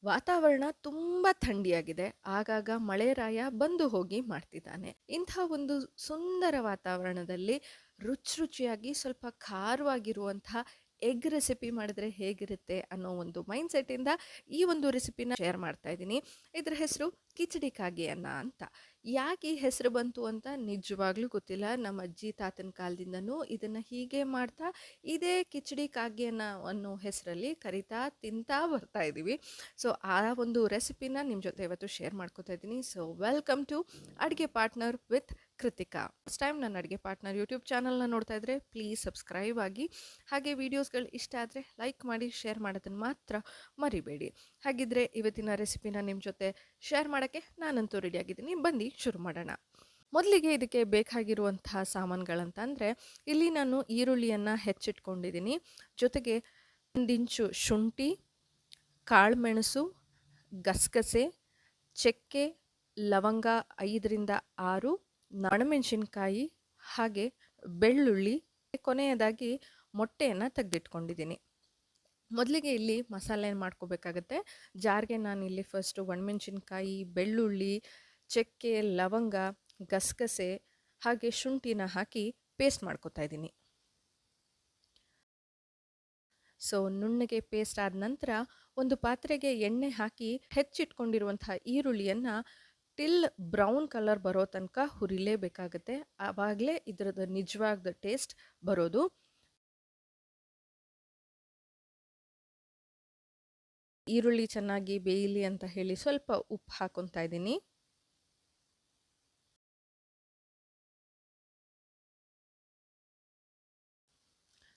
ವಾತಾವರಣ ತುಂಬ ಥಂಡಿಯಾಗಿದೆ. ಆಗಾಗ ಮಳೆರಾಯ ಬಂದು ಹೋಗಿ ಮಾಡ್ತಿದ್ದಾನೆ. ಇಂಥ ಒಂದು ಸುಂದರ ವಾತಾವರಣದಲ್ಲಿ ರುಚಿಯಾಗಿ ಸ್ವಲ್ಪ ಖಾರವಾಗಿರುವಂತಹ ಎಗ್ ರೆಸಿಪಿ ಮಾಡಿದ್ರೆ ಹೇಗಿರುತ್ತೆ ಅನ್ನೋ ಒಂದು ಮೈಂಡ್ಸೆಟ್ಟಿಂದ ಈ ಒಂದು ರೆಸಿಪಿನ ಶೇರ್ ಮಾಡ್ತಾ ಇದ್ದೀನಿ. ಇದರ ಹೆಸರು ಕಿಚಡಿ ಕಾಗಿ ಅನ್ನ ಅಂತ. ಯಾಕೆ ಈ ಹೆಸರು ಬಂತು ಅಂತ ನಿಜವಾಗ್ಲೂ ಗೊತ್ತಿಲ್ಲ. ನಮ್ಮ ಅಜ್ಜಿ ತಾತನ ಕಾಲದಿಂದನೂ ಇದನ್ನು ಹೀಗೆ ಮಾಡ್ತಾ ಇದೇ ಕಿಚಡಿ ಕಾಗಿ ಅನ್ನೋ ಹೆಸರಲ್ಲಿ ಕರಿತಾ ತಿಂತಾ ಬರ್ತಾ ಇದ್ದೀವಿ. ಸೊ ಆ ಒಂದು ರೆಸಿಪಿನ ನಿಮ್ಮ ಜೊತೆ ಇವತ್ತು ಶೇರ್ ಮಾಡ್ಕೋತಾ ಇದ್ದೀನಿ. ಸೊ ವೆಲ್ಕಮ್ ಟು ಅಡುಗೆ partner with Kritika. First time ನನ್ನ ಅಡುಗೆ ಪಾರ್ಟ್ನರ್ ಯೂಟ್ಯೂಬ್ ಚಾನಲ್ನ ನೋಡ್ತಾ ಇದ್ದರೆ ಪ್ಲೀಸ್ ಸಬ್ಸ್ಕ್ರೈಬ್ ಆಗಿ, ಹಾಗೆ ವೀಡಿಯೋಸ್ಗಳು ಇಷ್ಟ ಆದರೆ ಲೈಕ್ ಮಾಡಿ, ಶೇರ್ ಮಾಡೋದನ್ನು ಮಾತ್ರ ಮರಿಬೇಡಿ. ಹಾಗಿದ್ರೆ ಇವತ್ತಿನ ರೆಸಿಪಿನ ನಿಮ್ಮ ಜೊತೆ ಶೇರ್ ಮಾಡೋಕ್ಕೆ ನಾನಂತೂ ರೆಡಿಯಾಗಿದ್ದೀನಿ. ಬನ್ನಿ ಶುರು ಮಾಡೋಣ. ಮೊದಲಿಗೆ ಇದಕ್ಕೆ ಬೇಕಾಗಿರುವಂತಹ ಸಾಮಾನುಗಳಂತಂದರೆ, ಇಲ್ಲಿ ನಾನು ಈರುಳ್ಳಿಯನ್ನು ಹೆಚ್ಚಿಟ್ಕೊಂಡಿದ್ದೀನಿ. ಜೊತೆಗೆ 1 ಇಂಚು ಶುಂಠಿ, ಕಾಳುಮೆಣಸು, ಗಸಗಸೆ, ಚಕ್ಕೆ, ಲವಂಗ 5ರಿಂದ 6, ಒಣಮೆಣಸಿನ್ಕಾಯಿ, ಹಾಗೆ ಬೆಳ್ಳುಳ್ಳಿ, ಕೊನೆಯದಾಗಿ ಮೊಟ್ಟೆಯನ್ನು ತೆಗೆದಿಟ್ಕೊಂಡಿದ್ದೀನಿ. ಮೊದಲಿಗೆ ಇಲ್ಲಿ ಮಸಾಲೆ ಮಾಡ್ಕೋಬೇಕಾಗತ್ತೆ. ಜಾರ್ಗೆ ನಾನಿಲ್ಲಿ ಫಸ್ಟು ಒಣಮೆಣಸಿನ್ಕಾಯಿ, ಬೆಳ್ಳುಳ್ಳಿ, ಚಕ್ಕೆ, ಲವಂಗ, ಗಸಗಸೆ ಹಾಗೆ ಶುಂಠಿನ ಹಾಕಿ ಪೇಸ್ಟ್ ಮಾಡ್ಕೊತಾ ಇದ್ದೀನಿ. ಸೊ ನುಣ್ಣಗೆ ಪೇಸ್ಟ್ ಆದ ನಂತರ ಒಂದು ಪಾತ್ರೆಗೆ ಎಣ್ಣೆ ಹಾಕಿ ಹೆಚ್ಚಿಟ್ಕೊಂಡಿರುವಂತಹ ಈರುಳ್ಳಿಯನ್ನು ಟಿಲ್ ಬ್ರೌನ್ ಕಲರ್ ಬರೋ ತನಕ ಹುರಿಲೇಬೇಕಾಗತ್ತೆ. ಆವಾಗಲೇ ಇದರದ್ದು ನಿಜವಾದ ಟೇಸ್ಟ್ ಬರೋದು. ಈರುಳ್ಳಿ ಚೆನ್ನಾಗಿ ಬೇಯಲಿ ಅಂತ ಹೇಳಿ ಸ್ವಲ್ಪ ಉಪ್ಪು ಹಾಕೊತಾ ಇದ್ದೀನಿ.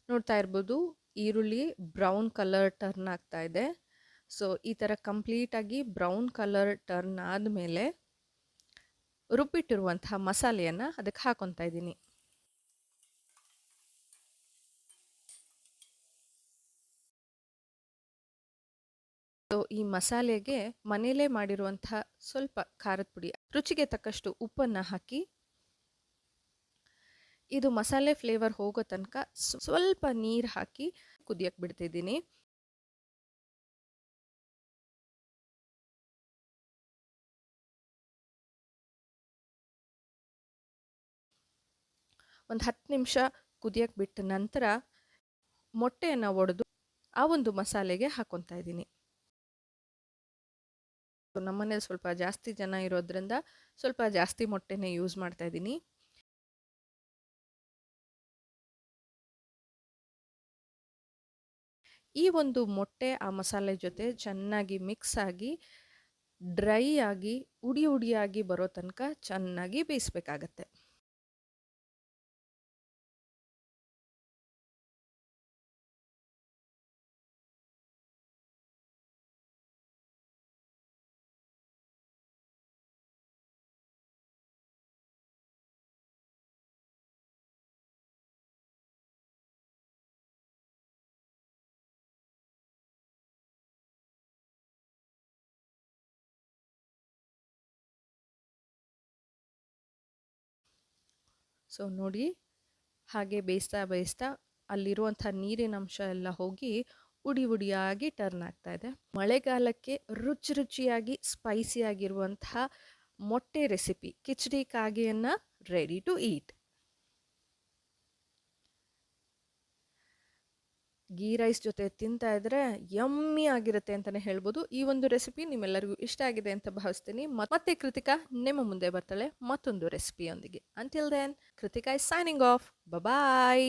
ನೋಡ್ತಾ ಇರ್ಬೋದು, ಈರುಳ್ಳಿ ಬ್ರೌನ್ ಕಲರ್ ಟರ್ನ್ ಆಗ್ತಾ ಇದೆ. ಸೊ ಈ ಥರ ಕಂಪ್ಲೀಟಾಗಿ ಬ್ರೌನ್ ಕಲರ್ ಟರ್ನ್ ಆದಮೇಲೆ ರುಬ್ಬಿಟ್ಟಿರುವಂತಹ ಮಸಾಲೆಯನ್ನು ಅದಕ್ಕೆ ಹಾಕೊತಾ ಇದ್ದೀನಿ. ಸೊ ಈ ಮಸಾಲೆಗೆ ಮನೇಲೇ ಮಾಡಿರುವಂತಹ ಸ್ವಲ್ಪ ಖಾರದ ಪುಡಿ, ರುಚಿಗೆ ತಕ್ಕಷ್ಟು ಉಪ್ಪನ್ನು ಹಾಕಿ ಇದು ಮಸಾಲೆ ಫ್ಲೇವರ್ ಹೋಗೋ ತನಕ ಸ್ವಲ್ಪ ನೀರು ಹಾಕಿ ಕುದಿಯಕ್ಕೆ ಬಿಡ್ತಿದ್ದೀನಿ. ಒಂದು 10 ನಿಮಿಷ ಕುದಿಯಕ್ಕೆ ಬಿಟ್ಟ ನಂತರ ಮೊಟ್ಟೆಯನ್ನು ಒಡೆದು ಆ ಒಂದು ಮಸಾಲೆಗೆ ಹಾಕೊತಾ ಇದ್ದೀನಿ. ನಮ್ಮನೇಲಿ ಸ್ವಲ್ಪ ಜಾಸ್ತಿ ಜನ ಇರೋದ್ರಿಂದ ಸ್ವಲ್ಪ ಜಾಸ್ತಿ ಮೊಟ್ಟೆನೇ ಯೂಸ್ ಮಾಡ್ತಾ ಇದ್ದೀನಿ. ಈ ಒಂದು ಮೊಟ್ಟೆ ಆ ಮಸಾಲೆ ಜೊತೆ ಚೆನ್ನಾಗಿ ಮಿಕ್ಸ್ ಆಗಿ ಡ್ರೈ ಆಗಿ ಉಡಿಯಾಗಿ ಬರೋ ತನಕ ಚೆನ್ನಾಗಿ ಬೇಯಿಸ್ಬೇಕಾಗತ್ತೆ. ಸೊ ನೋಡಿ, ಹಾಗೆ ಬೇಯಿಸ್ತಾ ಅಲ್ಲಿರುವಂಥ ನೀರಿನ ಅಂಶ ಎಲ್ಲ ಹೋಗಿ ಉಡಿಯಾಗಿ ಟರ್ನ್ ಆಗ್ತಾ ಇದೆ. ಮಳೆಗಾಲಕ್ಕೆ ರುಚಿಯಾಗಿ ಸ್ಪೈಸಿಯಾಗಿರುವಂತಹ ಮೊಟ್ಟೆ ರೆಸಿಪಿ ಕಿಚಡಿ ಕಾಗಿಯನ್ನು ready to eat. Ghee rice ಜೊತೆ ತಿಂತಾ ಇದ್ರೆ ಯಮ್ಮಿ ಆಗಿರುತ್ತೆ ಅಂತಲೇ ಹೇಳ್ಬೋದು. ಈ ಒಂದು ರೆಸಿಪಿ ನಿಮ್ಮೆಲ್ಲರಿಗೂ ಇಷ್ಟ ಆಗಿದೆ ಅಂತ ಭಾವಿಸ್ತೀನಿ. ಮತ್ತೆ ಕೃತಿಕಾ ನಿಮ್ಮ ಮುಂದೆ ಬರ್ತಾಳೆ ಮತ್ತೊಂದು ರೆಸಿಪಿಯೊಂದಿಗೆ. Until then, Kritika is signing off. Bye.